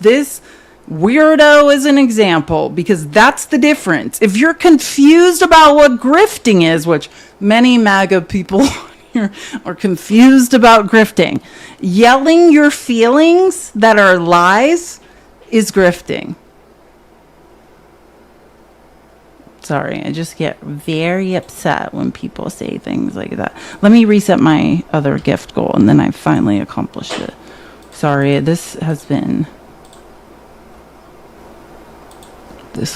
this weirdo as an example, because that's the difference. If you're confused about what grifting is, which many MAGA people here are confused about grifting, yelling your feelings that are lies is grifting. Sorry, I just get very upset when people say things like that. Let me reset my other gift goal, and then I finally accomplished it. Sorry, this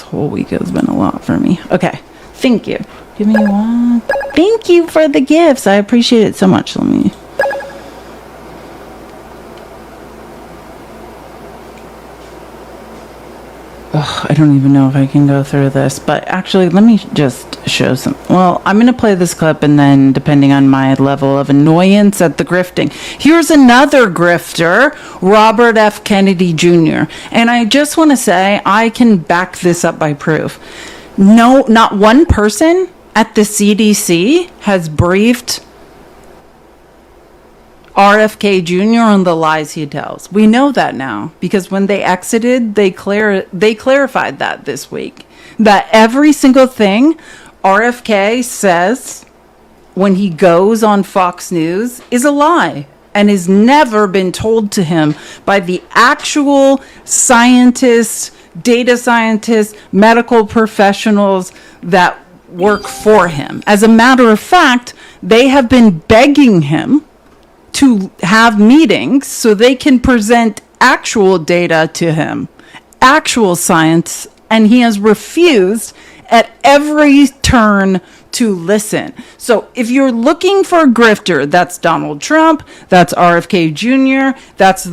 whole week has been a lot for me. Okay, thank you. Give me one. Thank you for the gifts. I appreciate it so much. Let me... I don't even know if I can go through this, but actually, let me just show some. Well, I'm going to play this clip, and then depending on my level of annoyance at the grifting, here's another grifter, Robert F. Kennedy Jr. And I just want to say, I can back this up by proof. No, not one person at the CDC has briefed RFK Jr. on the lies he tells. We know that now, because when they exited, they clarified that this week. That every single thing RFK says when he goes on Fox News is a lie and has never been told to him by the actual scientists, data scientists, medical professionals that work for him. As a matter of fact, they have been begging him to have meetings so they can present actual data to him, actual science, and he has refused at every turn to listen. So if you're looking for a grifter, that's Donald Trump, that's RFK Jr., that's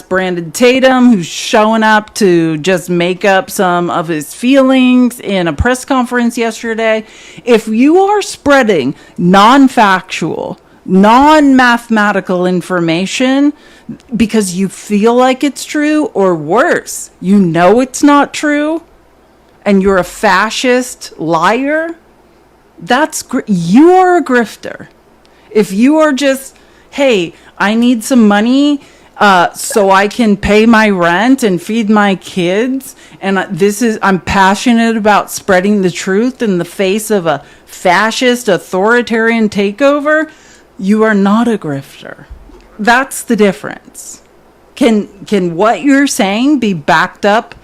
Brandon Tatum, who's showing up to just make up some of his feelings in a press conference yesterday. If you are spreading non-factual, non-mathematical information because you feel like it's true, or worse, you know it's not true, and you're a fascist liar, you are a grifter. If you are just, hey, I need some money so I can pay my rent and feed my kids, and I'm passionate about spreading the truth in the face of a fascist authoritarian takeover, you are not a grifter. That's the difference. Can what you're saying be backed up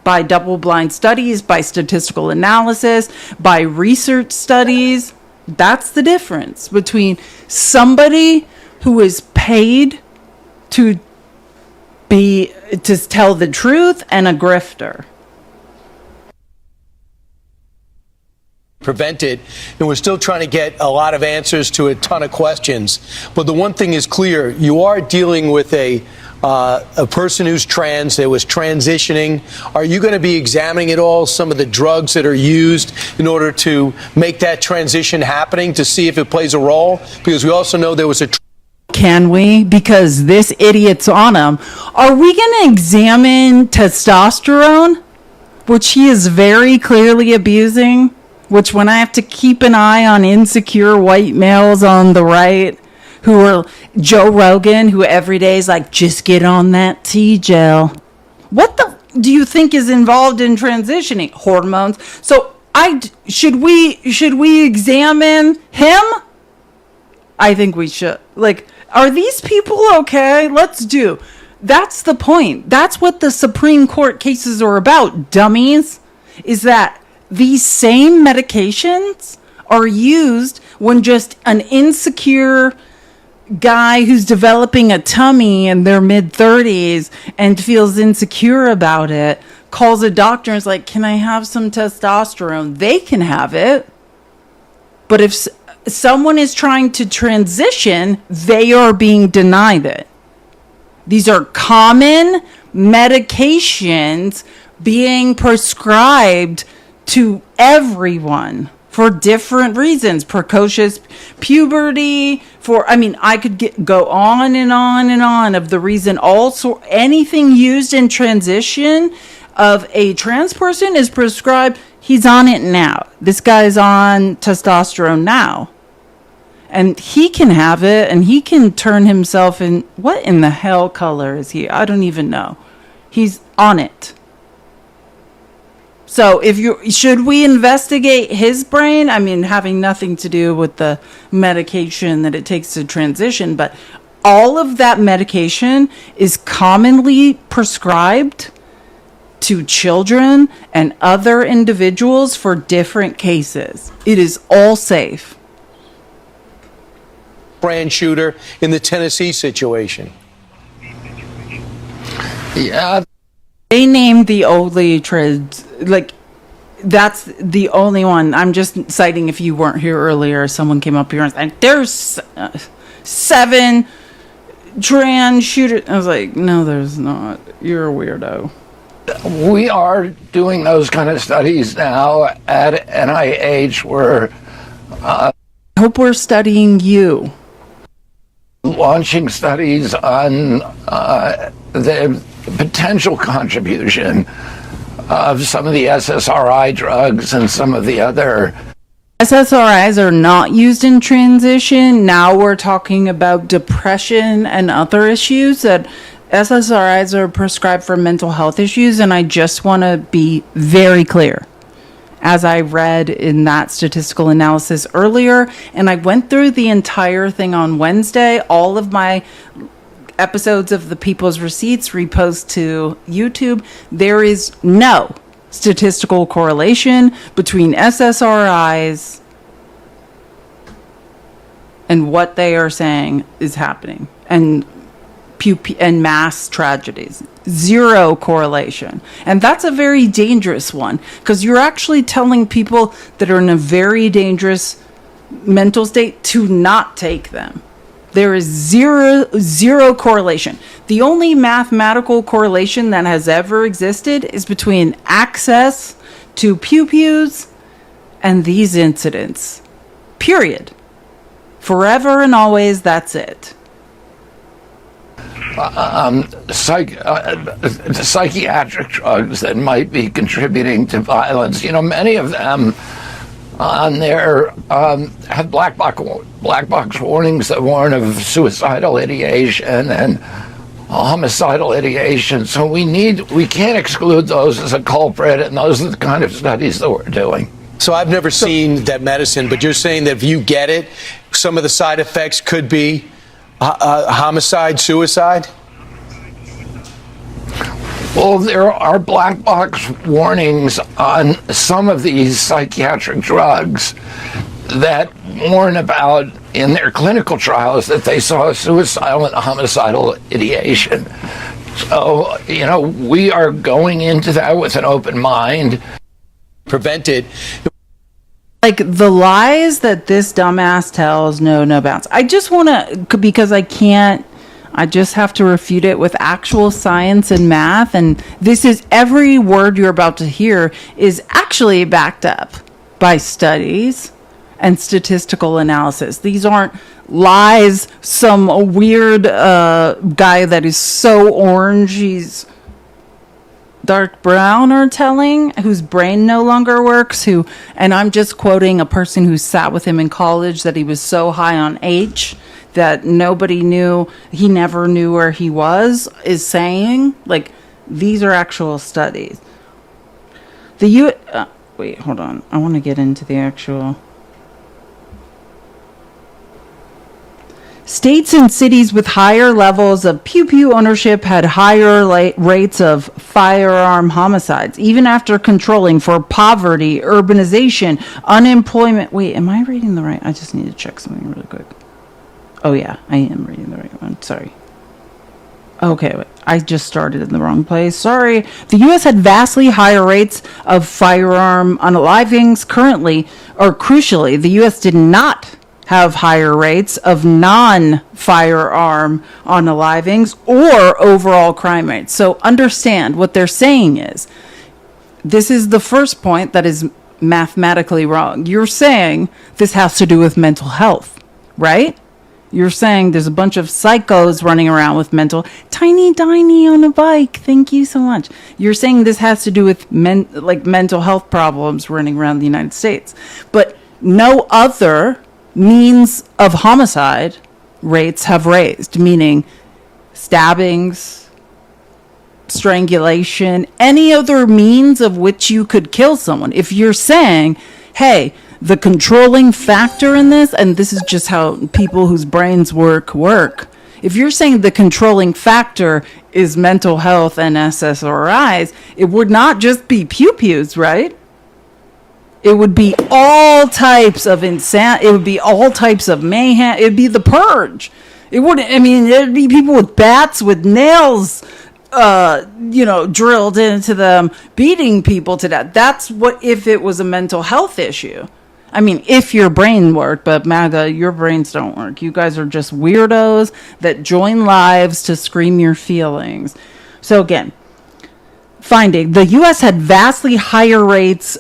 by double-blind studies, by statistical analysis, by research studies? That's the difference between somebody who is paid to tell the truth and a grifter. Prevent it, and we're still trying to get a lot of answers to a ton of questions. But the one thing is clear: you are dealing with a person who's trans, that was transitioning. Are you going to be examining at all some of the drugs that are used in order to make that transition happening, to see if it plays a role? Because we also know there was a... Can we? Because this idiot's on him. Are we going to examine testosterone, which he is very clearly abusing? Which, when I have to keep an eye on insecure white males on the right, who are Joe Rogan, who every day is like, just get on that T-gel. What do you think is involved in transitioning? Hormones. So should we examine him? I think we should. Like, are these people okay? Let's do. That's the point. That's what the Supreme Court cases are about, dummies. Is that these same medications are used when just an insecure guy who's developing a tummy in their mid-30s and feels insecure about it calls a doctor and is like, can I have some testosterone? They can have it. But if someone is trying to transition, they are being denied it. These are common medications being prescribed to everyone for different reasons. Precocious puberty, I could go on and on and on of the reason. Also, anything used in transition of a trans person is prescribed. He's on it now. This guy's on testosterone now. And he can have it, and he can turn himself in... What in the hell color is he? I don't even know. He's on it. So should we investigate his brain? I mean, having nothing to do with the medication that it takes to transition, but all of that medication is commonly prescribed to children and other individuals for different cases. It is all safe. Brand shooter in the Tennessee situation. Yeah. They named the only that's the only one. I'm just citing, if you weren't here earlier, someone came up here and said, there's 7 trans shooters. I was like, no, there's not. You're a weirdo. We are doing those kind of studies now at NIH. I hope we're studying you. Launching studies on the potential contribution of some of the SSRI drugs and some of the other. SSRIs are not used in transition. Now we're talking about depression and other issues. That SSRIs are prescribed for mental health issues, and I just want to be very clear. As I read in that statistical analysis earlier, and I went through the entire thing on Wednesday, all of my episodes of the People's Receipts repost to YouTube, there is no statistical correlation between SSRIs and what they are saying is happening and mass tragedies. Zero correlation. And that's a very dangerous one, because you're actually telling people that are in a very dangerous mental state to not take them. There is zero correlation. The only mathematical correlation that has ever existed is between access to pew-pews and these incidents. Period. Forever and always, that's it. Psychiatric drugs that might be contributing to violence. You know, many of them on there have black box warnings that warn of suicidal ideation and homicidal ideation. So we can't exclude those as a culprit, and those are the kind of studies that we're doing. So I've never seen that medicine, but you're saying that if you get it, some of the side effects could be homicide, suicide? Well, there are black box warnings on some of these psychiatric drugs that warn about, in their clinical trials, that they saw suicidal and homicidal ideation. So, you know, we are going into that with an open mind. Prevent it. Like, the lies that this dumbass tells, no bounds. I just want to, because I just have to refute it with actual science and math. And this is, every word you're about to hear is actually backed up by studies and statistical analysis. These aren't lies some weird guy that is so orange he's dark brown are telling, whose brain no longer works, and I'm just quoting a person who sat with him in college, that he was so high on H that nobody knew, he never knew where he was, is saying. Like, these are actual studies. Wait, hold on. I want to get into the actual. States and cities with higher levels of pew-pew ownership had higher rates of firearm homicides, even after controlling for poverty, urbanization, unemployment. Wait, am I reading the right? I just need to check something really quick. Oh, yeah, I am reading the right one. Sorry. Okay, wait, I just started in the wrong place. Sorry. The U.S. had vastly higher rates of firearm unalivings currently, or crucially, the U.S. did not have higher rates of non-firearm unalivings or overall crime rates. So understand what they're saying is, this is the first point that is mathematically wrong. You're saying this has to do with mental health, right? You're saying there's a bunch of psychos running around with tiny on a bike. Thank you so much. You're saying this has to do with mental health problems running around the United States. But no other means of homicide rates have raised, meaning stabbings, strangulation, any other means of which you could kill someone. If you're saying, hey, the controlling factor in this, and this is just how people whose brains work. If you're saying the controlling factor is mental health and SSRIs, it would not just be pew-pews, right? It would be all types of it would be all types of mayhem. It would be the purge. It wouldn't, I mean, there'd be people with bats with nails, drilled into them, beating people to death. That's what if it was a mental health issue. I mean, if your brain worked, but MAGA, your brains don't work. You guys are just weirdos that join lives to scream your feelings. So again, finding the U.S. had vastly higher rates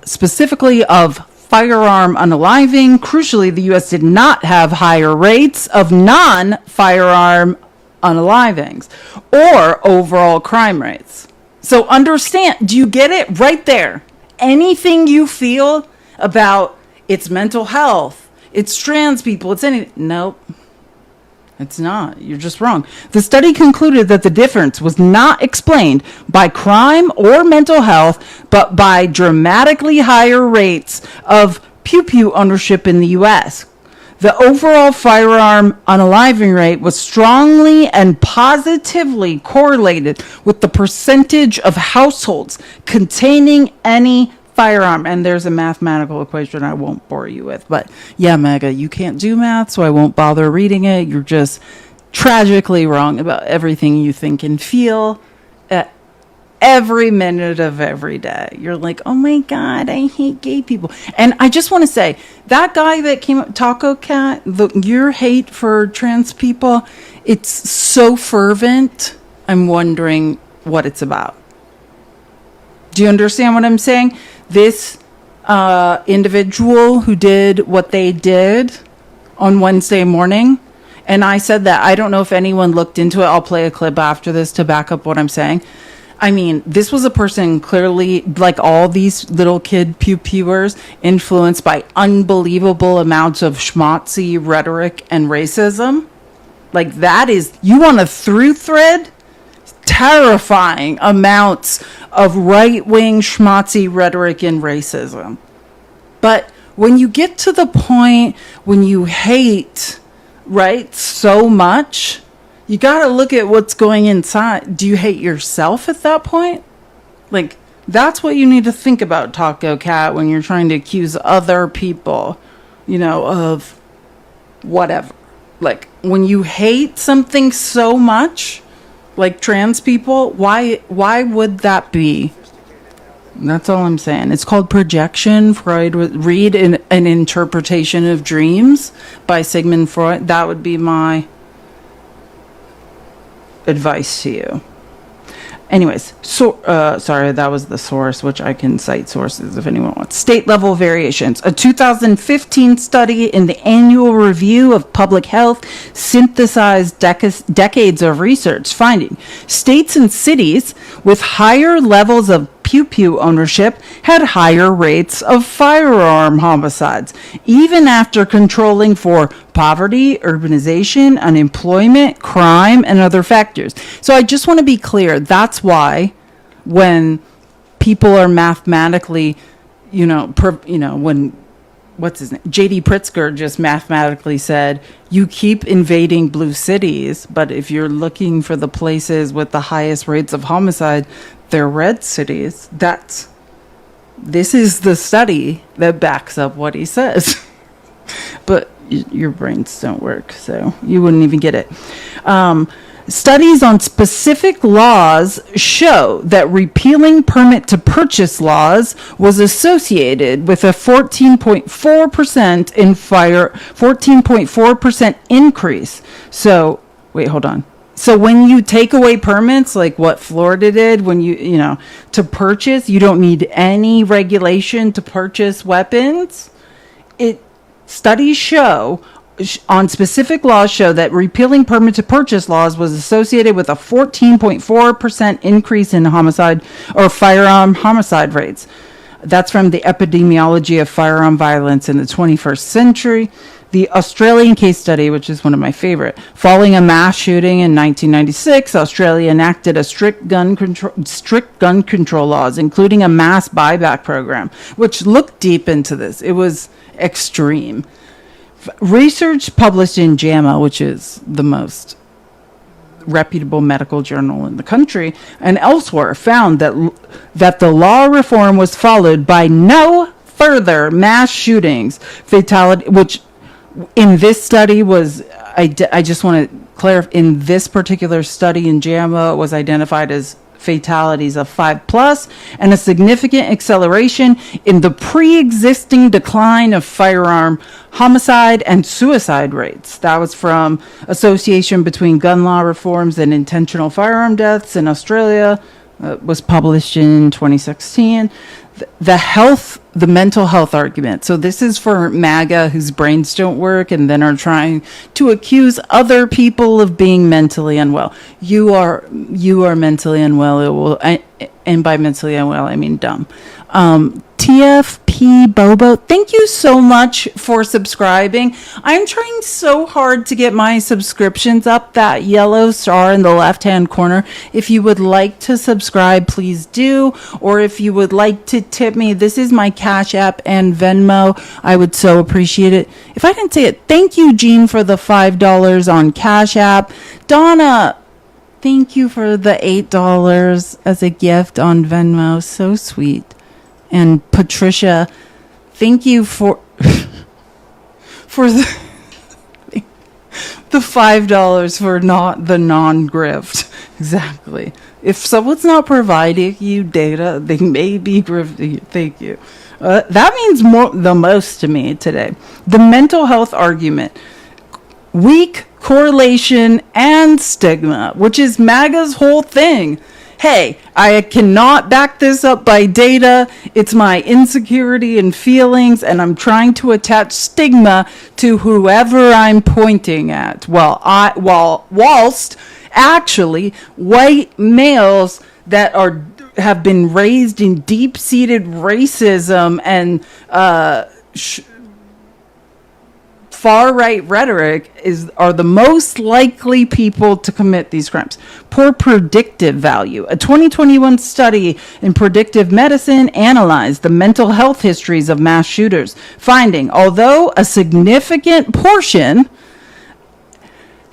specifically of firearm unaliving. Crucially, the U.S. did not have higher rates of non-firearm unalivings or overall crime rates. So understand, do you get it right there? Anything you feel about it's mental health, it's trans people, it's anything. Nope. It's not. You're just wrong. The study concluded that the difference was not explained by crime or mental health, but by dramatically higher rates of pew-pew ownership in the U.S. The overall firearm unaliving rate was strongly and positively correlated with the percentage of households containing any firearm. And there's a mathematical equation I won't bore you with. But yeah, Mega, you can't do math, so I won't bother reading it. You're just tragically wrong about everything you think and feel at every minute of every day. You're like, oh my God, I hate gay people. And I just want to say, that guy that came up, Taco Cat, your hate for trans people, it's so fervent. I'm wondering what it's about. Do you understand what I'm saying? This individual who did what they did on Wednesday morning, and I said that I don't know if anyone looked into it. I'll play a clip after this to back up what I'm saying. I mean, this was a person clearly, like all these little kid pew-pewers, influenced by unbelievable amounts of schmaltzy rhetoric and racism. Like that is, you want a through thread? Terrifying amounts of right-wing schmaltzy rhetoric and racism. But when you get to the point when you hate, right, so much, you got to look at what's going inside. Do you hate yourself at that point? Like, that's what you need to think about, Taco Cat, when you're trying to accuse other people, of whatever. Like, when you hate something so much, like trans people, why would that be? That's all I'm saying. It's called projection. Freud would read an interpretation of dreams by Sigmund Freud. That would be my advice to you. Anyways, sorry, that was the source, which I can cite sources if anyone wants. State level variations. A 2015 study in the Annual Review of Public Health synthesized decades of research, finding states and cities with higher levels of pew-pew ownership had higher rates of firearm homicides, even after controlling for poverty, urbanization, unemployment, crime, and other factors. So I just want to be clear. That's why when people are mathematically, when what's his name? J.D. Pritzker just mathematically said, you keep invading blue cities, but if you're looking for the places with the highest rates of homicide, they're red cities. This is the study that backs up what he says. But your brains don't work, so you wouldn't even get it. Studies on specific laws show that repealing permit to purchase laws was associated with a 14.4% increase. So, wait, hold on. So when you take away permits, like what Florida did, when to purchase, you don't need any regulation to purchase weapons. Studies show on specific laws show that repealing permit to purchase laws was associated with a 14.4% increase in homicide or firearm homicide rates. That's from the Epidemiology of Firearm Violence in the 21st Century. The Australian case study, which is one of my favorite. Following a mass shooting in 1996, Australia enacted a strict gun control laws, including a mass buyback program, which looked deep into this. It was extreme. Research published in JAMA, which is the most reputable medical journal in the country, and elsewhere, found that the law reform was followed by no further mass shootings, fatality, which in this study was, I just want to clarify, in this particular study in JAMA was identified as fatalities of 5+, and a significant acceleration in the pre-existing decline of firearm homicide and suicide rates. That was from Association Between Gun Law Reforms and Intentional Firearm Deaths in Australia. Was published in 2016. The mental health argument. So this is for MAGA whose brains don't work and then are trying to accuse other people of being mentally unwell. You are mentally unwell. And by mentally unwell, I mean dumb. TFP Bobo, thank you so much for subscribing. I'm trying so hard to get my subscriptions up, that yellow star in the left-hand corner. If you would like to subscribe, please do. Or if you would like to tip me, this is my Cash App and Venmo. I would so appreciate it. If I didn't say it, thank you, Jean, for the $5 on Cash App. Donna, thank you for the $8 as a gift on Venmo. So sweet. And Patricia, thank you for the $5 for not the non-grift. Exactly. If someone's not providing you data, they may be grifting you. Thank you. That means the most to me today. The mental health argument. Weak correlation and stigma, which is MAGA's whole thing. Hey, I cannot back this up by data. It's my insecurity and feelings, and I'm trying to attach stigma to whoever I'm pointing at. Whilst actually white males that have been raised in deep-seated racism and far-right rhetoric are the most likely people to commit these crimes. Poor predictive value. A 2021 study in predictive medicine analyzed the mental health histories of mass shooters, finding although a significant portion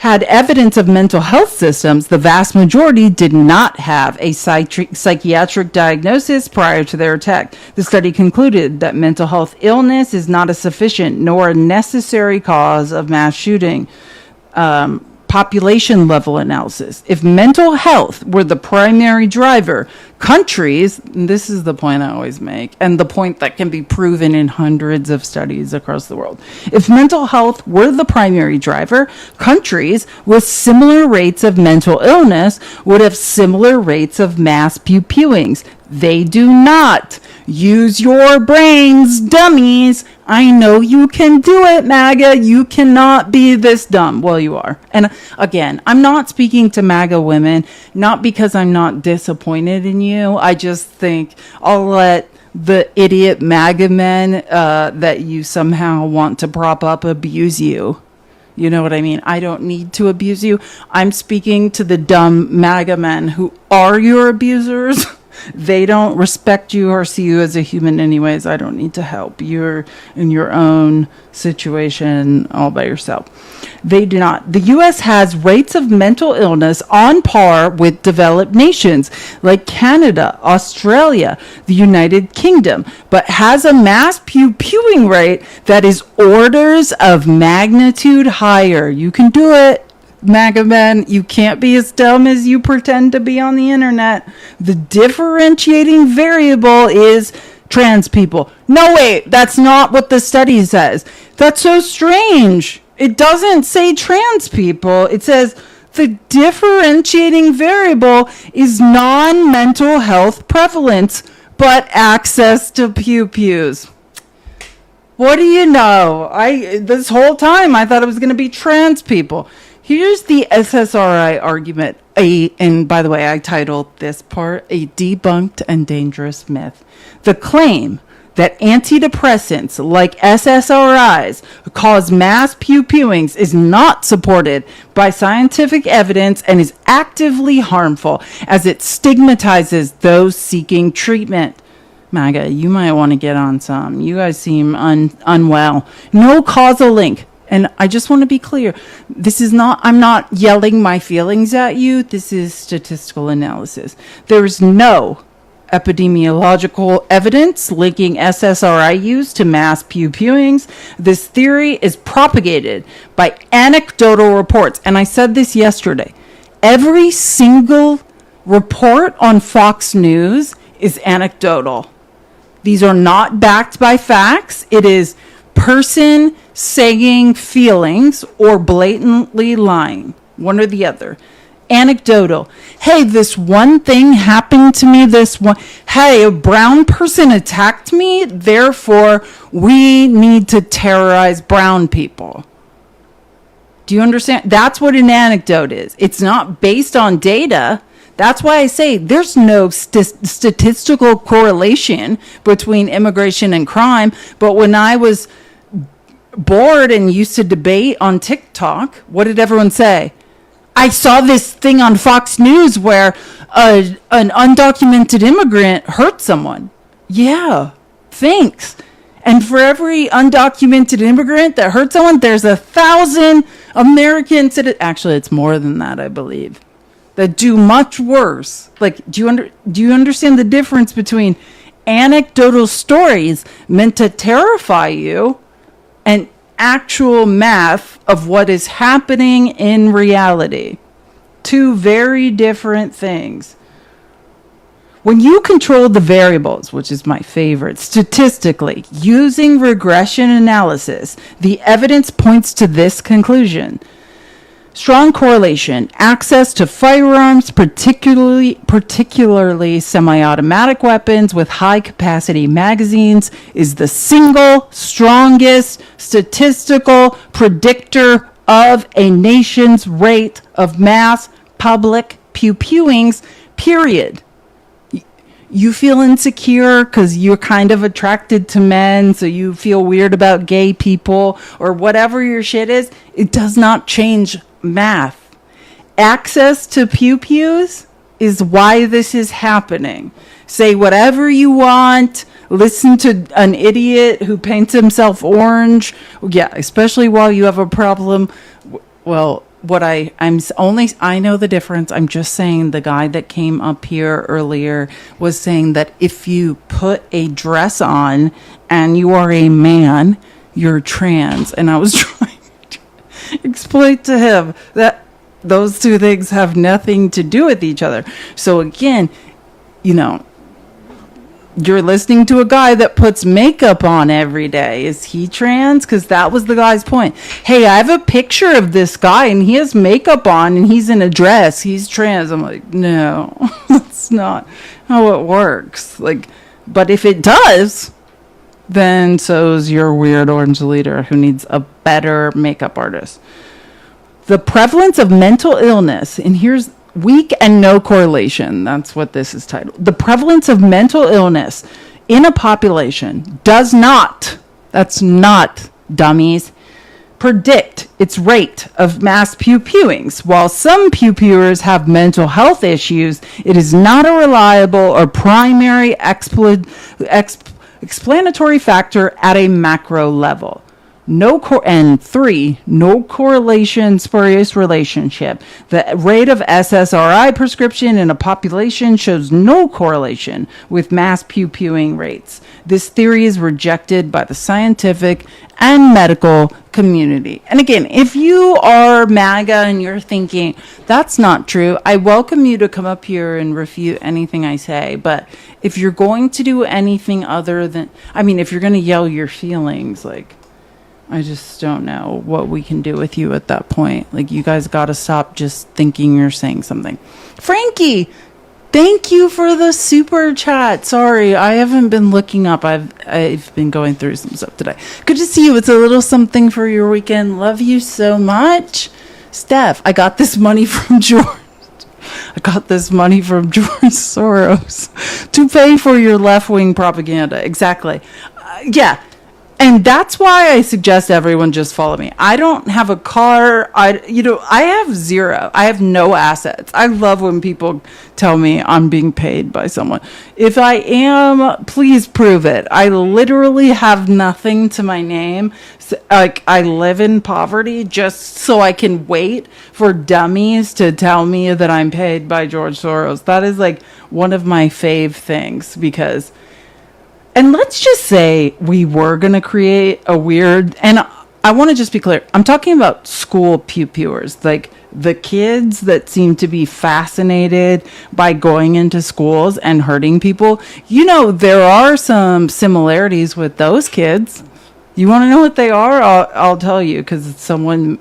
had evidence of mental health systems, the vast majority did not have a psychiatric diagnosis prior to their attack. The study concluded that mental health illness is not a sufficient nor a necessary cause of mass shooting. Population level analysis. If mental health were the primary driver, countries, and this is the point I always make, and the point that can be proven in hundreds of studies across the world. If mental health were the primary driver, countries with similar rates of mental illness would have similar rates of mass pew-pewings. They do not. Use your brains, dummies. I know you can do it, MAGA. You cannot be this dumb. Well, you are. And again, I'm not speaking to MAGA women, not because I'm not disappointed in you. I just think I'll let the idiot MAGA men that you somehow want to prop up abuse you. You know what I mean? I don't need to abuse you. I'm speaking to the dumb MAGA men who are your abusers. They don't respect you or see you as a human anyways. I don't need to help. You're in your own situation all by yourself. They do not. The U.S. has rates of mental illness on par with developed nations like Canada, Australia, the United Kingdom, but has a mass pew-pewing rate that is orders of magnitude higher. You can do it. MAGA men, you can't be as dumb as you pretend to be on the internet. The differentiating variable is trans people. No, wait, that's not what the study says. That's so strange. It doesn't say trans people. It says the differentiating variable is non-mental health prevalence, but access to pew-pews. What do you know? This whole time I thought it was going to be trans people. Here's the SSRI argument. And by the way, I titled this part, A Debunked and Dangerous Myth. The claim that antidepressants like SSRIs cause mass pew-pewings is not supported by scientific evidence and is actively harmful as it stigmatizes those seeking treatment. MAGA, you might want to get on some. You guys seem unwell. No causal link. And I just want to be clear. I'm not yelling my feelings at you. This is statistical analysis. There's no epidemiological evidence linking SSRI use to mass pew-pewings. This theory is propagated by anecdotal reports. And I said this yesterday. Every single report on Fox News is anecdotal. These are not backed by facts. It is person saying feelings or blatantly lying. One or the other. Anecdotal. Hey, this one thing happened to me. Hey, a brown person attacked me. Therefore, we need to terrorize brown people. Do you understand? That's what an anecdote is. It's not based on data. That's why I say there's no statistical correlation between immigration and crime. But when I was bored and used to debate on TikTok, what did everyone say? I saw this thing on Fox News where an undocumented immigrant hurt someone. Yeah, thanks. And for every undocumented immigrant that hurt someone, there's 1,000 American citizens. Actually, it's more than that, I believe, that do much worse. Like, do you understand the difference between anecdotal stories meant to terrify you and actual math of what is happening in reality? Two very different things. When you control the variables, which is my favorite, statistically, using regression analysis, the evidence points to this conclusion. Strong correlation. Access to firearms, particularly semi-automatic weapons with high-capacity magazines, is the single strongest statistical predictor of a nation's rate of mass public pew-pewings, period. You feel insecure because you're kind of attracted to men, so you feel weird about gay people or whatever your shit is. It does not change math. Access to pew-pews is why this is happening. Say whatever you want. Listen to an idiot who paints himself orange. Yeah, especially while you have a problem. Well, I know the difference. I'm just saying the guy that came up here earlier was saying that if you put a dress on and you are a man, you're trans. And I was trying to explain to him that those two things have nothing to do with each other. So again, you're listening to a guy that puts makeup on every day. Is he trans? Because that was the guy's point. Hey, I have a picture of this guy and he has makeup on and he's in a dress. He's trans. I'm like, no, that's not how it works. But if it does, then so's your weird orange leader who needs a better makeup artist. The prevalence of mental illness, and here's weak and no correlation. That's what this is titled. The prevalence of mental illness in a population does not, that's not, dummies, predict its rate of mass pew-pewings. While some pew-pewers have mental health issues, it is not a reliable or primary explanatory factor at a macro level. No correlation, spurious relationship. The rate of SSRI prescription in a population shows no correlation with mass pew-pewing rates. This theory is rejected by the scientific and medical community. And again, if you are MAGA and you're thinking that's not true, I welcome you to come up here and refute anything I say. But if you're going to do anything other than, if you're going to yell your feelings, I just don't know what we can do with you at that point. You guys got to stop just thinking you're saying something. Frankie, thank you for the super chat. Sorry, I haven't been looking up. I've been going through some stuff today. Good to see you. It's a little something for your weekend. Love you so much. Steph, I got this money from George. I got this money from George Soros to pay for your left-wing propaganda. Exactly. Yeah. And that's why I suggest everyone just follow me. I don't have a car. I have zero. I have no assets. I love when people tell me I'm being paid by someone. If I am, please prove it. I literally have nothing to my name. Like, I live in poverty just so I can wait for dummies to tell me that I'm paid by George Soros. That is like one of my fave things, because... And let's just say we were going to create a weird, and I want to just be clear. I'm talking about school pewers, like the kids that seem to be fascinated by going into schools and hurting people. There are some similarities with those kids. You want to know what they are? I'll tell you, because someone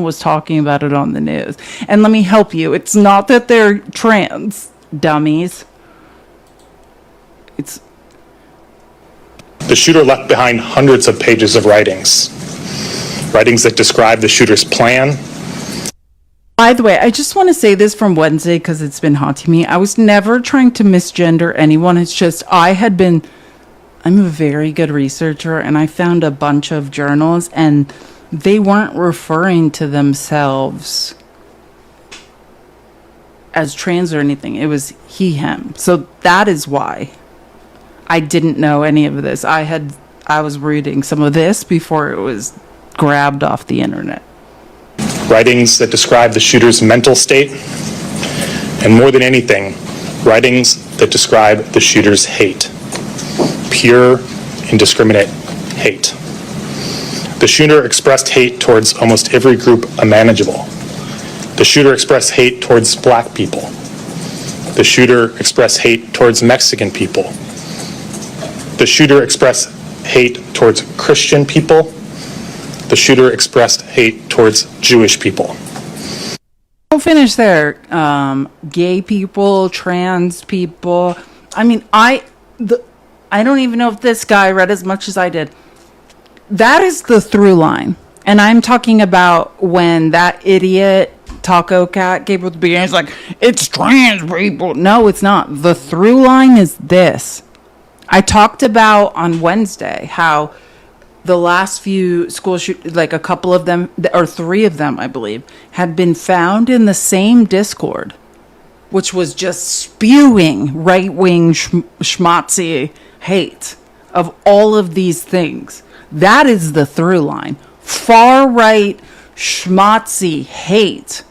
was talking about it on the news. And let me help you. It's not that they're trans, dummies. The shooter left behind hundreds of pages of writings that describe the shooter's plan. By the way, I just want to say this from Wednesday because it's been hot to me. I was never trying to misgender anyone. It's just I'm a very good researcher, and I found a bunch of journals, and they weren't referring to themselves as trans or anything. It was he, him. So that is why I didn't know any of this. I was reading some of this before it was grabbed off the internet. Writings that describe the shooter's mental state, and more than anything, writings that describe the shooter's hate. Pure, indiscriminate hate. The shooter expressed hate towards almost every group imaginable. The shooter expressed hate towards black people. The shooter expressed hate towards Mexican people. The shooter expressed hate towards Christian people. The shooter expressed hate towards Jewish people. Don't finish there. Gay people, trans people. I mean, I don't even know if this guy read as much as I did. That is the through line. And I'm talking about when that idiot Taco Cat gave with the beginning. It's like, it's trans people. No, it's not. The through line is this. I talked about on Wednesday how the last few school like a couple of them, or 3 of them, I believe, had been found in the same Discord, which was just spewing right-wing schmatzy hate of all of these things. That is the through line. Far-right schmatzy hate.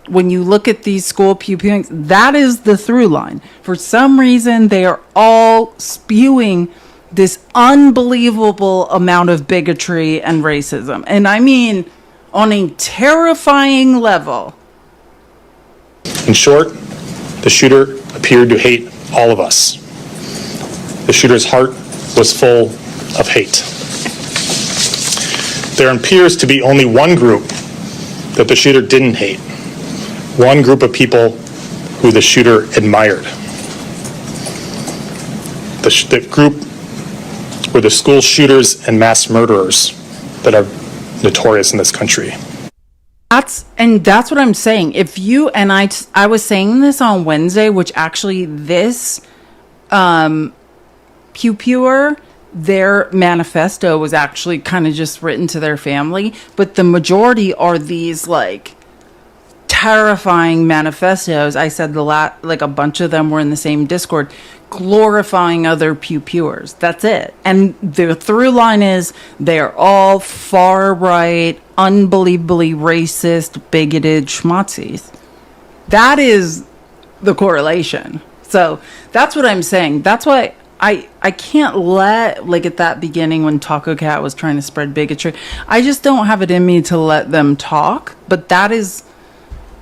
When you look at these school pewings, that is the through line. For some reason, they are all spewing this unbelievable amount of bigotry and racism. And I mean, on a terrifying level. In short, the shooter appeared to hate all of us. The shooter's heart was full of hate. There appears to be only one group that the shooter didn't hate. One group of people who the shooter admired. The group were the school shooters and mass murderers that are notorious in this country. That's what I'm saying. If you, and I was saying this on Wednesday, which actually this pewer, their manifesto was actually kind of just written to their family, but the majority are these like terrifying manifestos. I said like a bunch of them were in the same Discord, glorifying other pewers. That's it. And the through line is they're all far right, unbelievably racist, bigoted schmatzis. That is the correlation. So that's what I'm saying. That's why I can't let, like at that beginning when Taco Cat was trying to spread bigotry, I just don't have it in me to let them talk. But that is,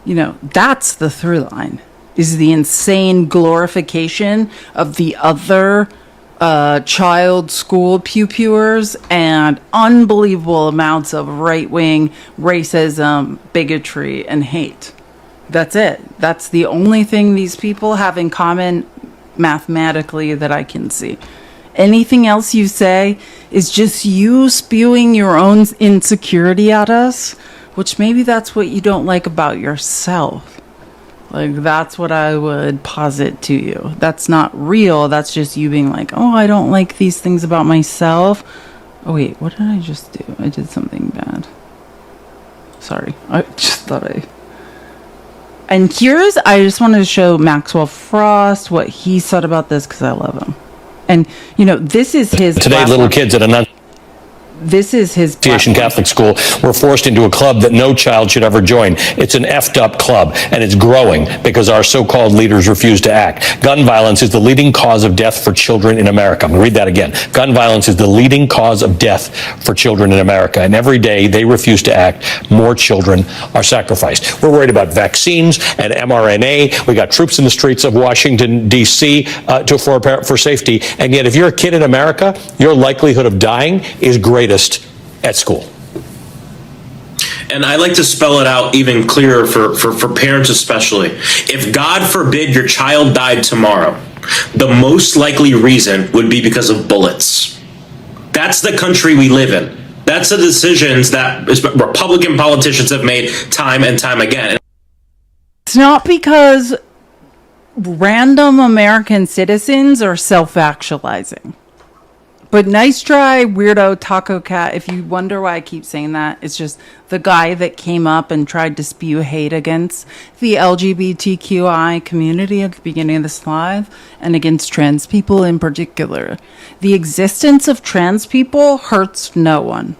that's the through line, is the insane glorification of the other child school pewers and unbelievable amounts of right-wing racism, bigotry, and hate. That's it. That's the only thing these people have in common mathematically that I can see. Anything else you say is just you spewing your own insecurity at us, which maybe that's what you don't like about yourself. Like, that's what I would posit to you. That's not real. That's just you being like, oh, I don't like these things about myself. Oh, wait, what did I just do? I did something bad. Sorry. I just thought And I just wanted to show Maxwell Frost what he said about this because I love him. And, this is his Today, platform. little kids at a This is his Association platform. Catholic school were forced into a club that no child should ever join. It's an effed up club, and it's growing because our so-called leaders refuse to act. Gun violence is the leading cause of death for children in America. I'm going to read that again. Gun violence is the leading cause of death for children in America, and every day they refuse to act, more children are sacrificed. We're worried about vaccines and mRNA. We got troops in the streets of Washington, D.C. For safety, and yet if you're a kid in America, your likelihood of dying is greatest at school. And I like to spell it out even clearer for parents especially. If God forbid your child died tomorrow, the most likely reason would be because of bullets. That's the country we live in. That's the decisions that Republican politicians have made time and time again. It's not because random American citizens are self-actualizing. But nice try, weirdo Taco Cat. If you wonder why I keep saying that, it's just the guy that came up and tried to spew hate against the LGBTQI community at the beginning of this live and against trans people in particular. The existence of trans people hurts no one.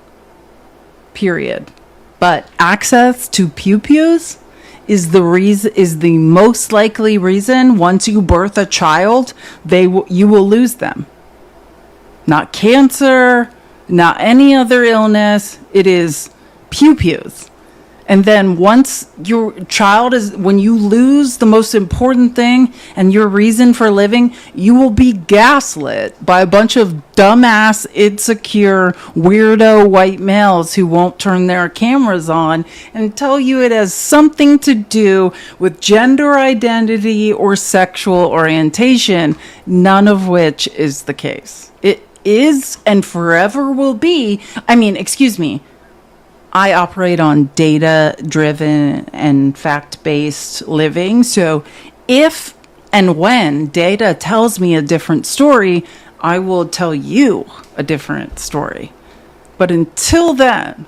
Period. But access to pew-pews is the most likely reason once you birth a child, you will lose them. Not cancer, not any other illness. It is pew-pews. And then once your child when you lose the most important thing and your reason for living, you will be gaslit by a bunch of dumbass, insecure, weirdo white males who won't turn their cameras on and tell you it has something to do with gender identity or sexual orientation, none of which is the case. It is and forever will be. I operate on data-driven and fact-based living. So if and when data tells me a different story, I will tell you a different story. But until then,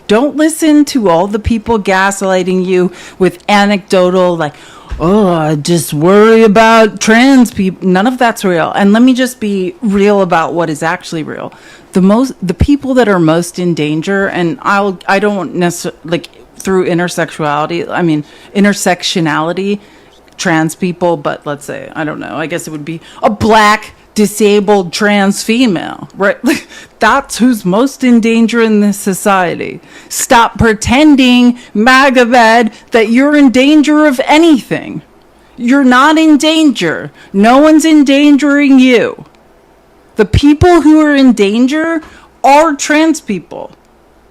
don't listen to all the people gaslighting you with anecdotal, like, oh, I just worry about trans people. None of that's real. And let me just be real about what is actually real. The people that are most in danger, and I don't necessarily, through intersectionality, trans people, but let's say, I don't know, I guess it would be a black, disabled trans female, right? That's who's most in danger in this society. Stop pretending, MAGA-bed, that you're in danger of anything. You're not in danger. No one's endangering you. The people who are in danger are trans people.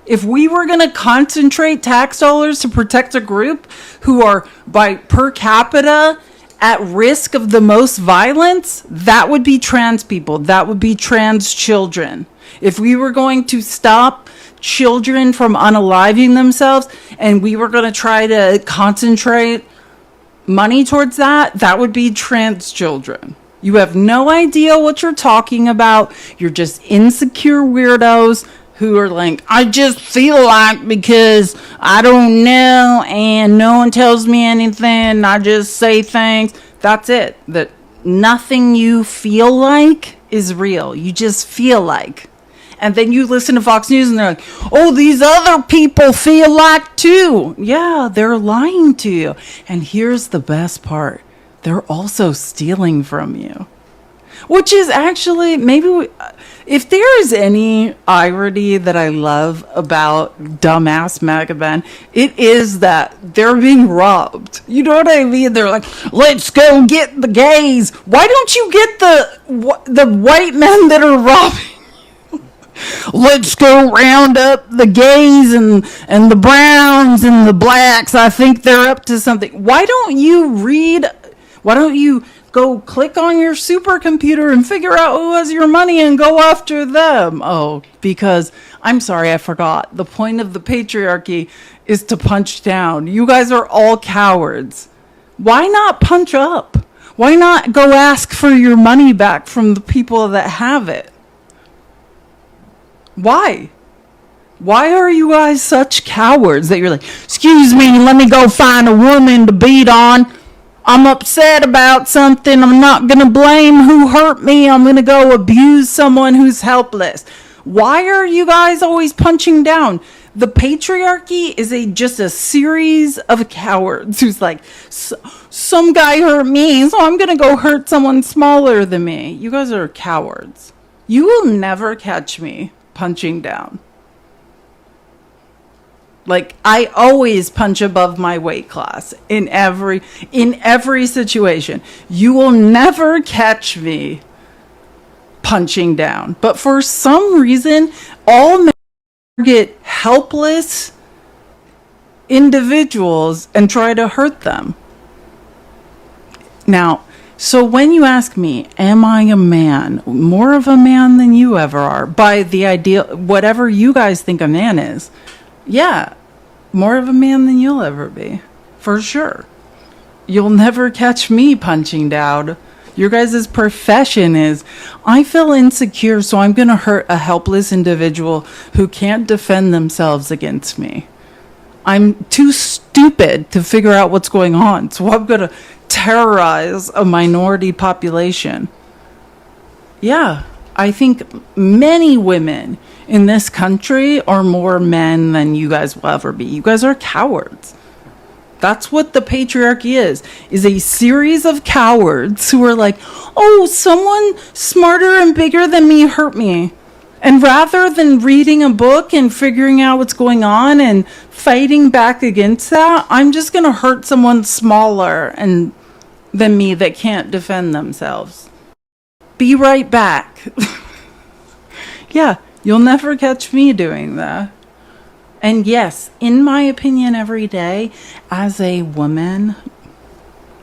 If we were going to concentrate tax dollars to protect a group who are, by per capita, at risk of the most violence, that would be trans people. That would be trans children. If we were going to stop children from unaliving themselves and we were going to try to concentrate money towards that, that would be trans children. You have no idea what you're talking about. You're just insecure weirdos who are like, I just feel like because I don't know and no one tells me anything, I just say things. That's it. That nothing you feel like is real. You just feel like. And then you listen to Fox News and they're like, oh, these other people feel like too. Yeah, they're lying to you. And here's the best part. They're also stealing from you. Which is actually, if there is any irony that I love about dumbass MAGA, it is that they're being robbed. You know what I mean? They're like, let's go get the gays. Why don't you get the white men that are robbing? Let's go round up the gays and the browns and the blacks. I think they're up to something. Why don't you go click on your supercomputer and figure out who has your money and go after them? Oh, because, I'm sorry, I forgot. The point of the patriarchy is to punch down. You guys are all cowards. Why not punch up? Why not go ask for your money back from the people that have it? Why? Why are you guys such cowards that you're like, excuse me, let me go find a woman to beat on. I'm upset about something. I'm not going to blame who hurt me. I'm going to go abuse someone who's helpless. Why are you guys always punching down? The patriarchy is just a series of cowards who's like, some guy hurt me, so I'm going to go hurt someone smaller than me. You guys are cowards. You will never catch me punching down. Like, I always punch above my weight class in every situation. You will never catch me punching down. But for some reason, all men target helpless individuals and try to hurt them. Now, so when you ask me, am I a man, more of a man than you ever are, by the idea, whatever you guys think a man is, yeah, more of a man than you'll ever be, for sure. You'll never catch me punching down. Your guys' profession is, I feel insecure, so I'm going to hurt a helpless individual who can't defend themselves against me. I'm too stupid to figure out what's going on, so I'm going to terrorize a minority population. Yeah, I think many women in this country are more men than you guys will ever be. You guys are cowards. That's what the patriarchy is a series of cowards who are like, oh, someone smarter and bigger than me hurt me. And rather than reading a book and figuring out what's going on and fighting back against that, I'm just going to hurt someone smaller than me that can't defend themselves. Be right back. Yeah, you'll never catch me doing that. And yes, in my opinion, every day, as a woman,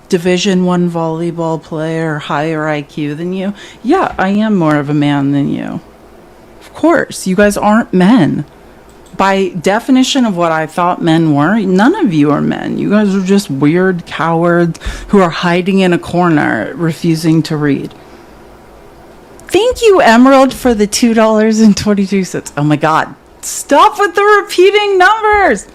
Division I volleyball player, higher IQ than you, yeah, I am more of a man than you. Of course, you guys aren't men. By definition of what I thought men were, none of you are men. You guys are just weird cowards who are hiding in a corner, refusing to read. Thank you, Emerald, for the $2.22. Oh my God. Stop with the repeating numbers.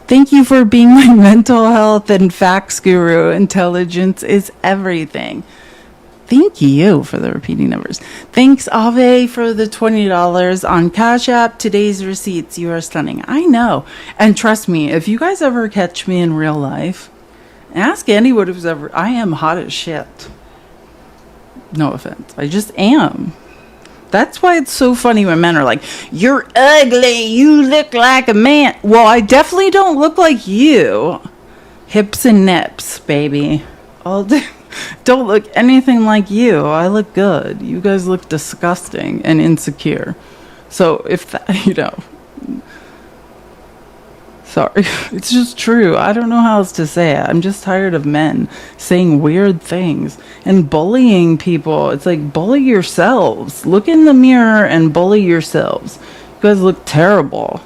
Thank you for being my mental health and facts guru. Intelligence is everything. Thank you for the repeating numbers. Thanks, Ave, for the $20 on Cash App. Today's receipts. You are stunning. I know. And trust me, if you guys ever catch me in real life, ask anyone who's ever... I am hot as shit. No offense. I just am. That's why it's so funny when men are like, you're ugly, you look like a man. Well, I definitely don't look like you. Hips and nips, baby. All day. Don't look anything like you. I look good. You guys look disgusting and insecure. So if that, sorry. It's just true. I don't know how else to say it. I'm just tired of men saying weird things and bullying people. It's like, bully yourselves. Look in the mirror and bully yourselves. You guys look terrible.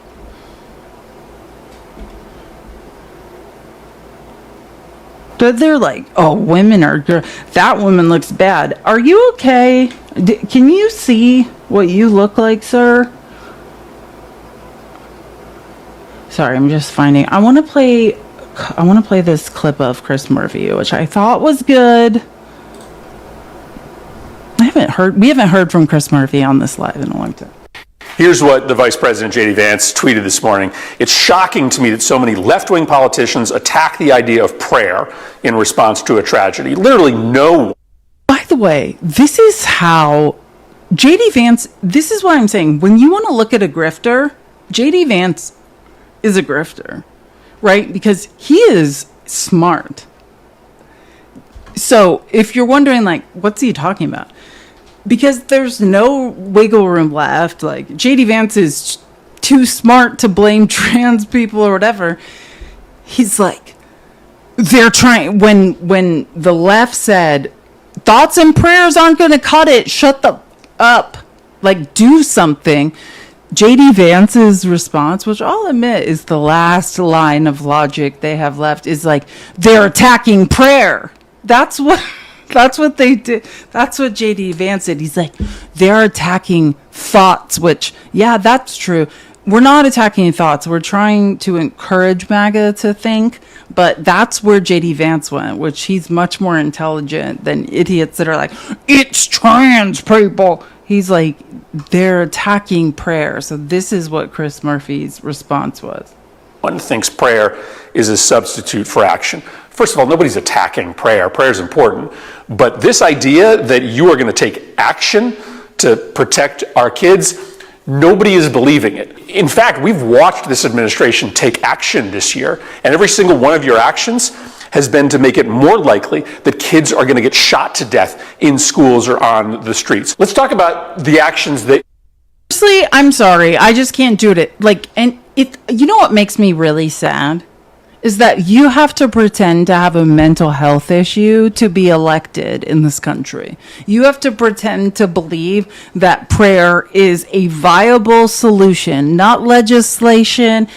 But they're like, oh, women are good. That woman looks bad. Are you okay? Can you see what you look like, sir? Sorry, I'm just finding. I want to play this clip of Chris Murphy, which I thought was good. We haven't heard from Chris Murphy on this live in a long time. Here's what the Vice President, J.D. Vance, tweeted this morning. It's shocking to me that so many left-wing politicians attack the idea of prayer in response to a tragedy. Literally no. By the way, this is how J.D. Vance, this is what I'm saying. When you want to look at a grifter, J.D. Vance is a grifter, right? Because he is smart. So if you're wondering, like, what's he talking about? Because there's no wiggle room left. Like, J.D. Vance is too smart to blame trans people or whatever. He's like, they're trying, when the left said, thoughts and prayers aren't going to cut it, shut the up, like, do something. JD Vance's response, which I'll admit is the last line of logic they have left, is like, they're attacking prayer. That's what they did. That's what JD Vance did. He's like, they're attacking thoughts, which, yeah, that's true. We're not attacking thoughts. We're trying to encourage MAGA to think, but that's where JD Vance went, which he's much more intelligent than idiots that are like, it's trans people. He's like, they're attacking prayer. So this is what Chris Murphy's response was. One thinks prayer is a substitute for action. First of all, nobody's attacking prayer. Prayer is important. But this idea that you are going to take action to protect our kids, nobody is believing it. In fact, we've watched this administration take action this year, and every single one of your actions has been to make it more likely that kids are going to get shot to death in schools or on the streets. Let's talk about the actions that... Honestly, I'm sorry. I just can't do it. You know what makes me really sad? Is that you have to pretend to have a mental health issue to be elected in this country. You have to pretend to believe that prayer is a viable solution, not legislation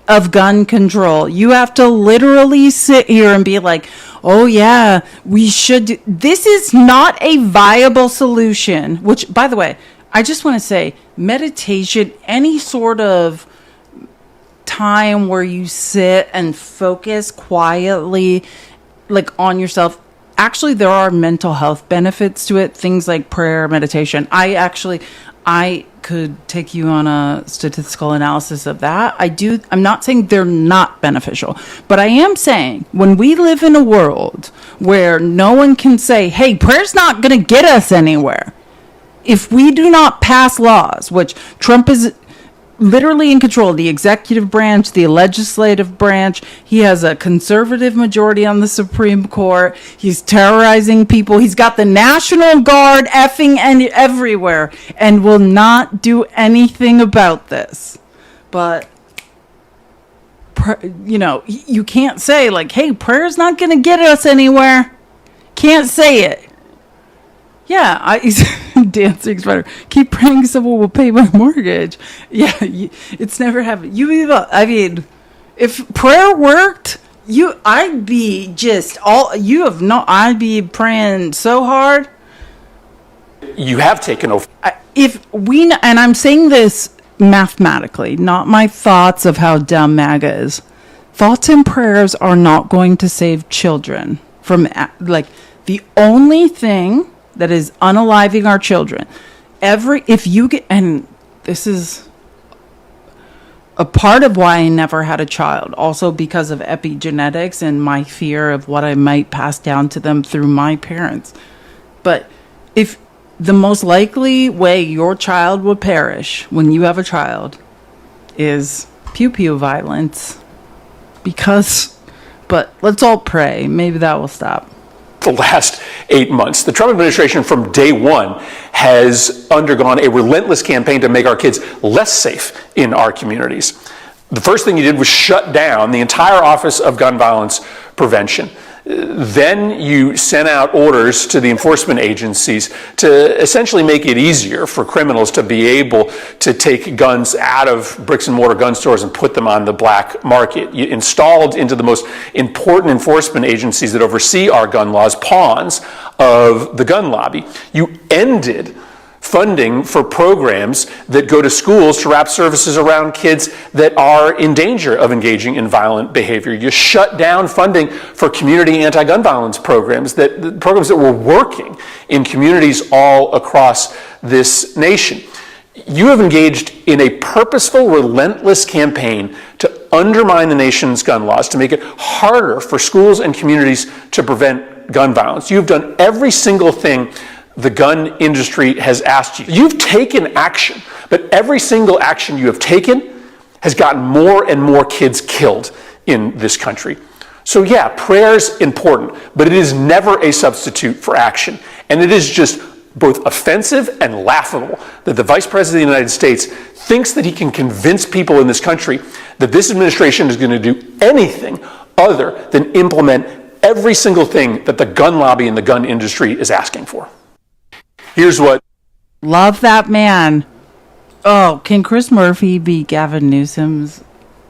of gun control. You have to literally sit here and be like, oh yeah, we should. This is not a viable solution, which, by the way, I just want to say meditation, any sort of time where you sit and focus quietly, like on yourself. Actually, there are mental health benefits to it. Things like prayer, meditation. I could take you on a statistical analysis of that. I'm not saying they're not beneficial, but I am saying when we live in a world where no one can say, hey, prayer's not going to get us anywhere. If we do not pass laws, which Trump is literally in control of the executive branch, the legislative branch. He has a conservative majority on the Supreme Court. He's terrorizing people. He's got the National Guard effing and everywhere and will not do anything about this. But, you can't say like, hey, prayer's not going to get us anywhere. Can't say it. Yeah, dancing's better. Keep praying someone will pay my mortgage. Yeah, it's never happened. If prayer worked, I'd be praying so hard. You have taken over. And I'm saying this mathematically, not my thoughts of how dumb MAGA is. Thoughts and prayers are not going to save children from, the only thing that is unaliving our children. And this is a part of why I never had a child, also because of epigenetics and my fear of what I might pass down to them through my parents. But if the most likely way your child would perish when you have a child is pew-pew violence, but let's all pray. Maybe that will stop. The last 8 months. The Trump administration from day one has undergone a relentless campaign to make our kids less safe in our communities. The first thing you did was shut down the entire Office of Gun Violence Prevention. Then you sent out orders to the enforcement agencies to essentially make it easier for criminals to be able to take guns out of bricks and mortar gun stores and put them on the black market. You installed into the most important enforcement agencies that oversee our gun laws pawns of the gun lobby. You ended funding for programs that go to schools to wrap services around kids that are in danger of engaging in violent behavior. You shut down funding for community anti-gun violence programs that were working in communities all across this nation. You have engaged in a purposeful, relentless campaign to undermine the nation's gun laws, to make it harder for schools and communities to prevent gun violence. You've done every single thing the gun industry has asked you. You've taken action, but every single action you have taken has gotten more and more kids killed in this country. So yeah, prayer's important, but it is never a substitute for action. And it is just both offensive and laughable that the Vice President of the United States thinks that he can convince people in this country that this administration is going to do anything other than implement every single thing that the gun lobby and the gun industry is asking for. Here's what. Love that man. Oh, can Chris Murphy be Gavin Newsom's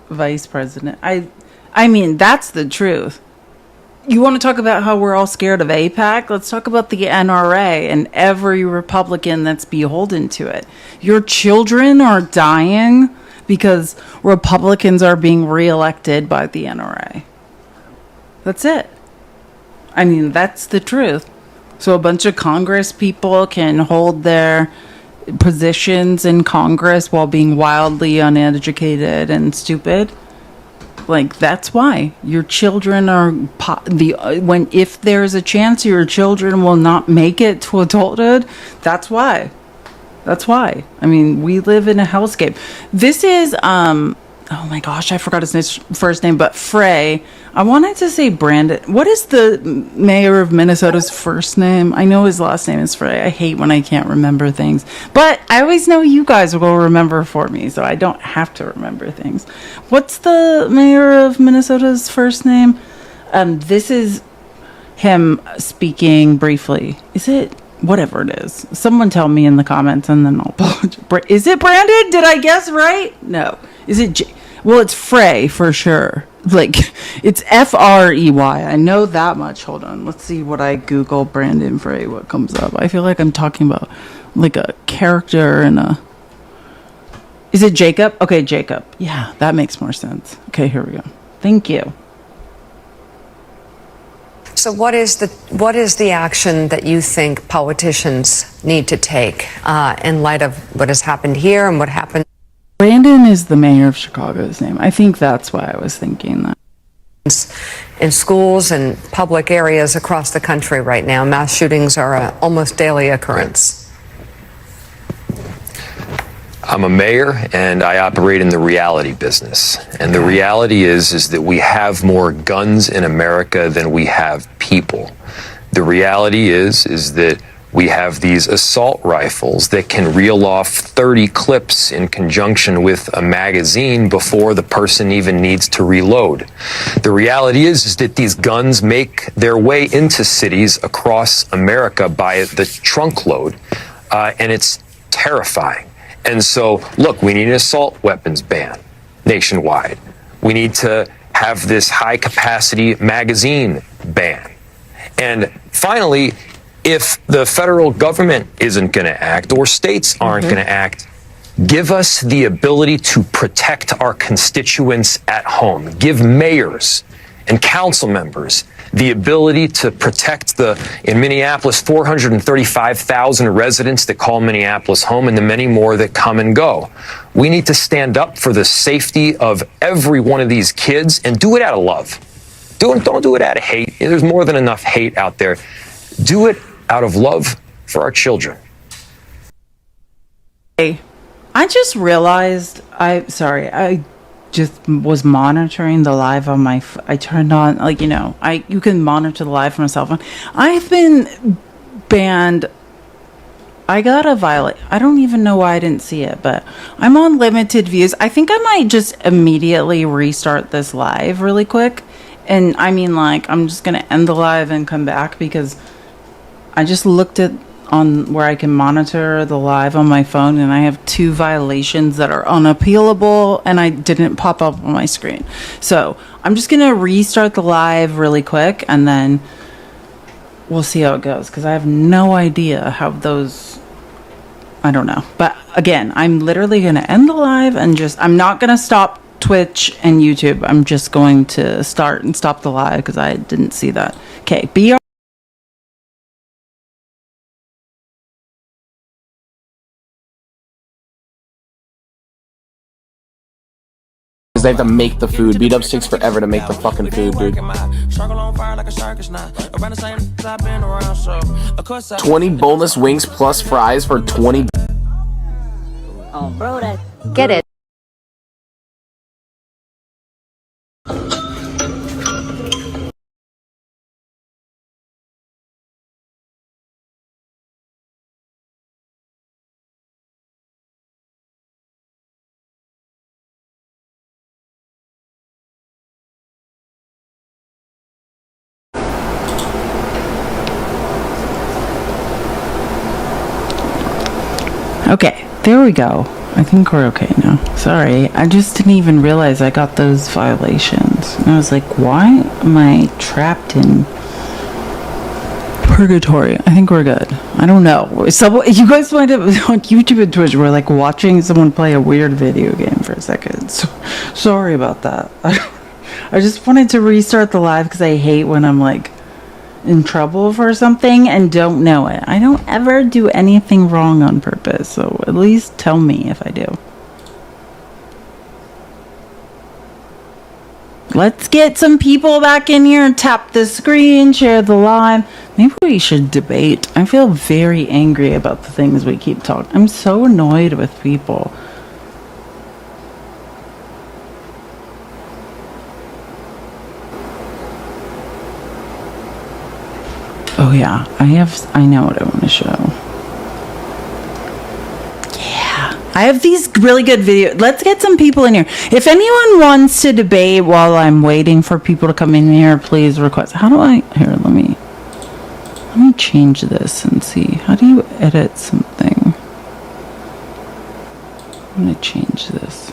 vice president? I mean, that's the truth. You want to talk about how we're all scared of AIPAC? Let's talk about the NRA and every Republican that's beholden to it. Your children are dying because Republicans are being reelected by the NRA. That's it. I mean, that's the truth. So a bunch of Congress people can hold their positions in Congress while being wildly uneducated and stupid. Like, that's why your children are if there's a chance your children will not make it to adulthood, that's why. I mean, we live in a hellscape. This is oh my gosh, I forgot his first name, but Frey. I wanted to say Brandon. What is the mayor of Minnesota's first name? I know his last name is Frey. I hate when I can't remember things. But I always know you guys will remember for me, so I don't have to remember things. What's the mayor of Minnesota's first name? This is him speaking briefly. Is it? Whatever it is. Someone tell me in the comments and then I'll apologize. Is it Brandon? Did I guess right? No. Is it well, it's Frey for sure. Like, it's Frey. I know that much. Hold on. Let's see what I Google Brandon Frey, what comes up. I feel like I'm talking about like a character in a... Is it Jacob? Okay, Jacob. Yeah, that makes more sense. Okay, here we go. Thank you. So what is the action that you think politicians need to take in light of what has happened here and what happened? Brandon is the mayor of Chicago's name. I think that's why I was thinking that. In schools and public areas across the country right now, mass shootings are an almost daily occurrence. I'm a mayor and I operate in the reality business. And the reality is that we have more guns in America than we have people. The reality is that we have these assault rifles that can reel off 30 clips in conjunction with a magazine before the person even needs to reload. The reality is that these guns make their way into cities across America by the trunk load, and it's terrifying. And so, look, we need an assault weapons ban nationwide. We need to have this high-capacity magazine ban. And finally, if the federal government isn't going to act or states aren't going to act, give us the ability to protect our constituents at home. Give mayors and council members the ability to protect in Minneapolis, 435,000 residents that call Minneapolis home and the many more that come and go. We need to stand up for the safety of every one of these kids and do it out of love. Don't do it out of hate. There's more than enough hate out there. Do it out of love for our children. Hey, I just realized, I just was monitoring the live on my I turned on, like, you can monitor the live from a cell phone. I've been banned. I got a violate. I don't even know why I didn't see it, but I'm on limited views. I think I might just immediately restart this live really quick. And I mean, like, I'm just going to end the live and come back because I just looked at on where I can monitor the live on my phone, and I have 2 violations that are unappealable, and I didn't pop up on my screen. So I'm just going to restart the live really quick, and then we'll see how it goes, because I have no idea how those... I don't know. But again, I'm literally going to end the live and I'm not going to stop Twitch and YouTube. I'm just going to start and stop the live because I didn't see that. Okay, They have to make the food. Beat up takes forever to make the fucking food, dude. 20 boneless wings plus fries for 20. Oh, bro, get it. Okay, there we go. I think we're okay now. Sorry, I just didn't even realize I got those violations. And I was like, why am I trapped in purgatory? I think we're good. I don't know. So you guys find it on YouTube and Twitch. We're like watching someone play a weird video game for a second. So, sorry about that. I just wanted to restart the live because I hate when I'm like in trouble for something and don't know it. I don't ever do anything wrong on purpose, so at least tell me if I do. Let's get some people back in here and tap the screen, share the live. Maybe we should debate. I feel very angry about the things we keep talking. I'm so annoyed with people. Oh yeah, I know what I want to show. Yeah, I have these really good videos. Let's get some people in here. If anyone wants to debate while I'm waiting for people to come in here, please request. How do I, here, let me change this and see. How do you edit something? I'm going to change this.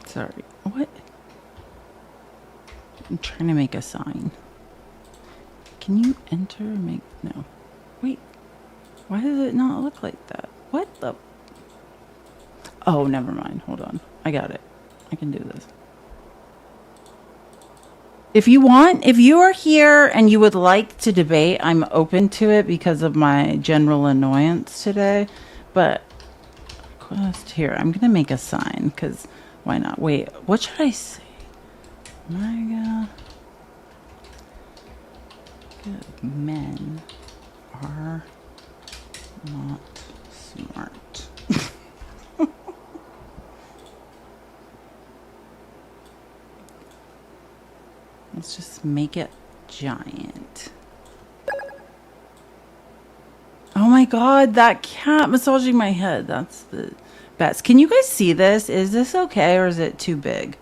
Sorry, what? I'm trying to make a sign. Can you enter or make, no. Wait, why does it not look like that? What the? Oh, never mind, hold on. I got it. I can do this. If you want, if you are here and you would like to debate, I'm open to it because of my general annoyance today. But, request here, I'm going to make a sign because why not? Wait, what should I say? MAGA. Men are not smart. Let's just make it giant. Oh my god, that cat massaging my head. That's the best. Can you guys see this? Is this okay or is it too big?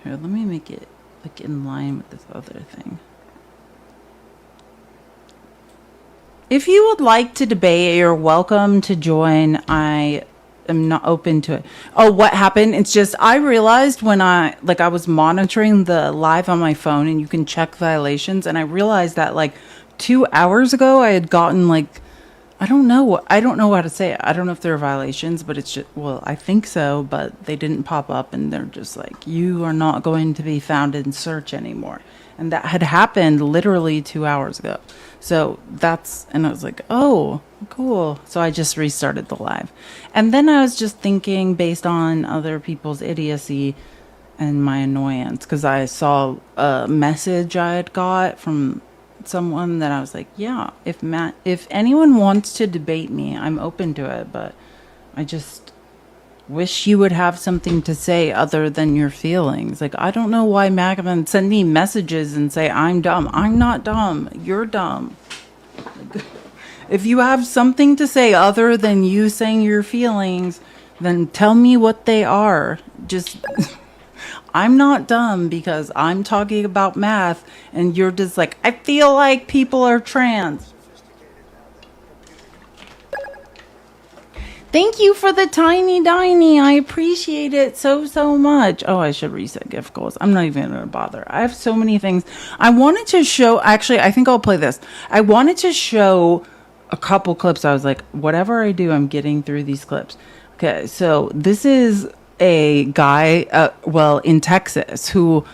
Here, let me make it like in line with this other thing. If you would like to debate, you're welcome to join. I am not open to it. Oh, what happened? It's just I realized when I was monitoring the live on my phone and you can check violations, and I realized that like 2 hours ago I had gotten like I don't know how to say it. I don't know if there are violations, but it's just, well, I think so, but they didn't pop up and they're just like, you are not going to be found in search anymore. And that had happened literally 2 hours ago. So and I was like, oh, cool. So I just restarted the live. And then I was just thinking based on other people's idiocy and my annoyance, because I saw a message I had got from someone that I was like, yeah, if anyone wants to debate me, I'm open to it, but I just wish you would have something to say other than your feelings. Like, I don't know why Magman send me messages and say I'm dumb. I'm not dumb. You're dumb. Like, if you have something to say other than you saying your feelings, then tell me what they are. Just I'm not dumb because I'm talking about math and you're just like, I feel like people are trans. Thank you for the tiny diny. I appreciate it so much. Oh, I should reset gift goals. I'm not even going to bother. I have so many things. I wanted to show, actually, I think I'll play this. I wanted to show a couple clips. I was like, whatever I do, I'm getting through these clips. Okay, so this is a guy, in Texas who,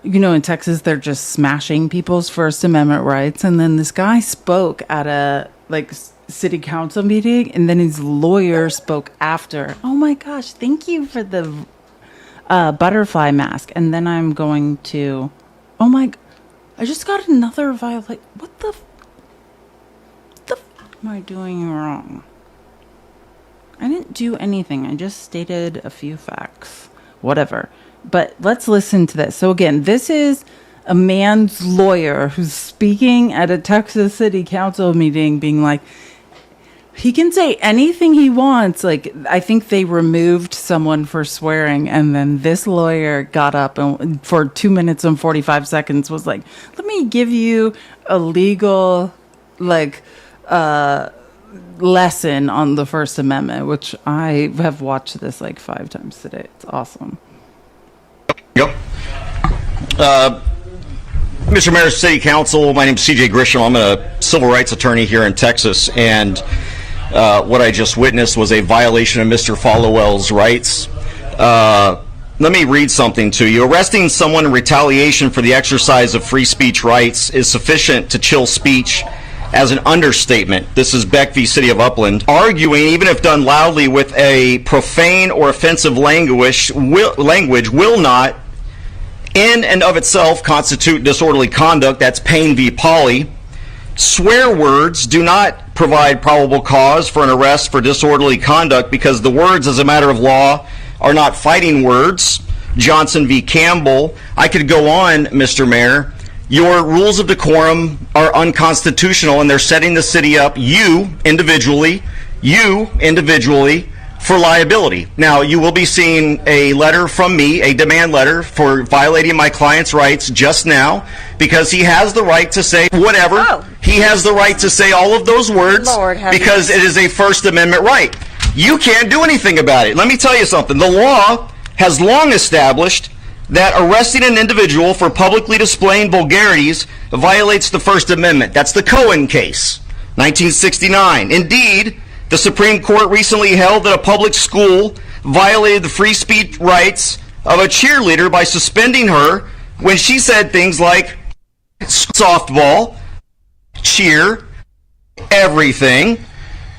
in Texas, they're just smashing people's First Amendment rights. And then this guy spoke at a, city council meeting, and then his lawyer spoke after. Oh my gosh, thank you for the butterfly mask. And then I'm going to, I just got another violation. What the am I doing wrong? I didn't do anything. I just stated a few facts. Whatever. But let's listen to this. So again, this is a man's lawyer who's speaking at a Texas City Council meeting being like, he can say anything he wants. Like, I think they removed someone for swearing, and then this lawyer got up and for 2 minutes and 45 seconds was like, let me give you a legal, like, lesson on the First Amendment, which I have watched this like 5 times today. It's awesome. Yep. Mr. Mayor, City Council, my name is CJ Grisham. I'm a civil rights attorney here in Texas, and what I just witnessed was a violation of Mr. Followell's rights. Let me read something to you. Arresting someone in retaliation for the exercise of free speech rights is sufficient to chill speech as an understatement. This is Beck v. City of Upland. Arguing, even if done loudly with a profane or offensive language will not, in and of itself, constitute disorderly conduct. That's Payne v. Pauley. Swear words do not provide probable cause for an arrest for disorderly conduct because the words, as a matter of law, are not fighting words. Johnson v. Campbell. I could go on, Mr. Mayor. Your rules of decorum are unconstitutional, and they're setting the city up, you individually, for liability. Now, you will be seeing a letter from me, a demand letter for violating my client's rights just now, because he has the right to say whatever. Oh. He has the right to say all of those words because it is a First Amendment right. You can't do anything about it. Let me tell you something. The law has long established that arresting an individual for publicly displaying vulgarities violates the First Amendment. That's the Cohen case, 1969. Indeed, the Supreme Court recently held that a public school violated the free speech rights of a cheerleader by suspending her when she said things like softball, cheer, everything.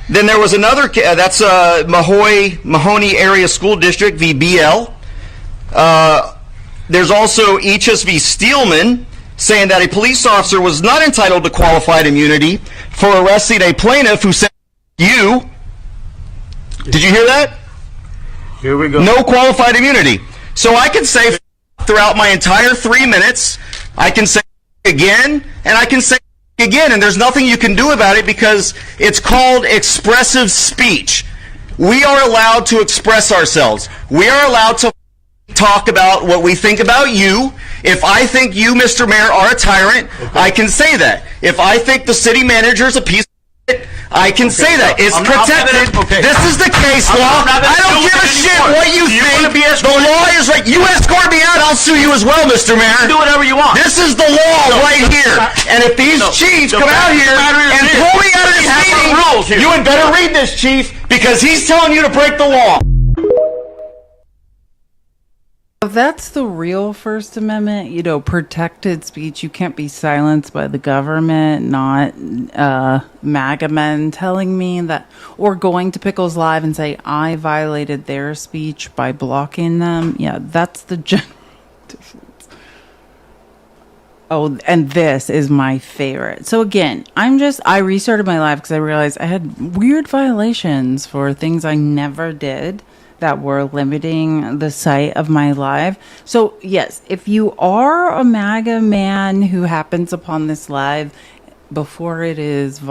Then there was another, that's Mahoney Area School District v. BL. There's also Eachus v. Steelman, saying that a police officer was not entitled to qualified immunity for arresting a plaintiff who said, you. Did you hear that? Here we go. No qualified immunity. So I can say throughout my entire 3 minutes, I can say again, and I can say again, and there's nothing you can do about it because it's called expressive speech. We are allowed to express ourselves. We are allowed to talk about what we think about you. If I think you, Mr. Mayor, are a tyrant, I can say that. If I think the city manager is a piece of shit, I can say that. It's protected. This is the case law. I don't give a shit what you think. The law is right. You escort me out, I'll sue you as well, Mr. Mayor. Do whatever you want. This is the law right here. And if these chiefs come out here and pull me out of this meeting, you had better read this, chief, because he's telling you to break the law. That's the real First Amendment, protected speech. You can't be silenced by the government, not MAGA men telling me that, or going to Pickles Live and say, I violated their speech by blocking them. Yeah, that's the general difference. Oh, and this is my favorite. So again, I restarted my live because I realized I had weird violations for things I never did that were limiting the sight of my live. So yes, if you are a MAGA man who happens upon this live before it is,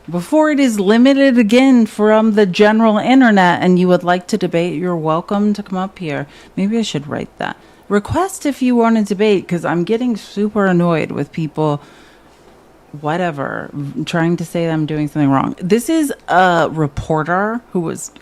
before it is limited again from the general internet and you would like to debate, you're welcome to come up here. Maybe I should write that. Request if you want to debate, because I'm getting super annoyed with people trying to say I'm doing something wrong. This is a reporter who was...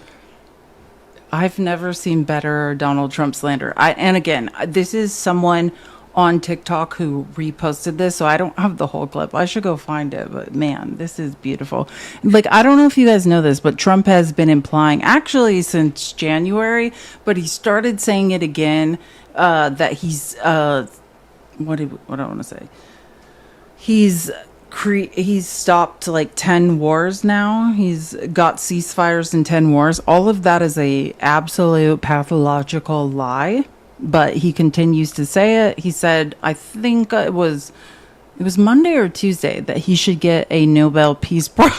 I've never seen better Donald Trump slander. And again, this is someone on TikTok who reposted this, so I don't have the whole clip. I should go find it, but man, this is beautiful. I don't know if you guys know this, but Trump has been implying, actually since January, but he started saying it again, that he's, what do I want to say? He's stopped 10 wars now. He's got ceasefires in 10 wars. All of that is a absolute pathological lie, but he continues to say it. He said, I think it was Monday or Tuesday, that he should get a Nobel Peace Prize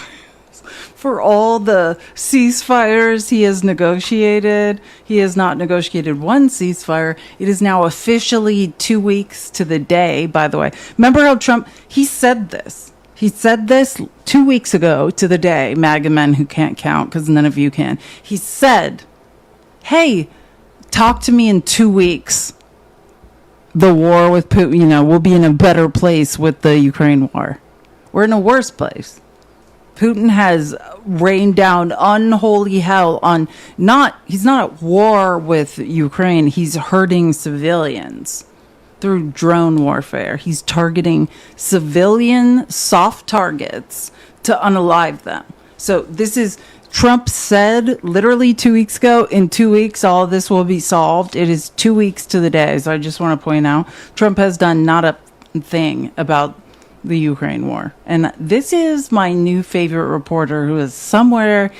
for all the ceasefires he has negotiated. He has not negotiated one ceasefire. It is now officially 2 weeks to the day, by the way. Remember how Trump, he said this. He said this 2 weeks ago to the day, MAGA men who can't count because none of you can. He said, hey, talk to me in 2 weeks. The war with Putin, we'll be in a better place with the Ukraine war. We're in a worse place. Putin has rained down unholy hell on he's not at war with Ukraine. He's hurting civilians through drone warfare. He's targeting civilian soft targets to unalive them. So Trump said literally 2 weeks ago, in 2 weeks, all of this will be solved. It is 2 weeks to the day. So I just want to point out, Trump has done not a thing about the Ukraine war. And this is my new favorite reporter who is somewhere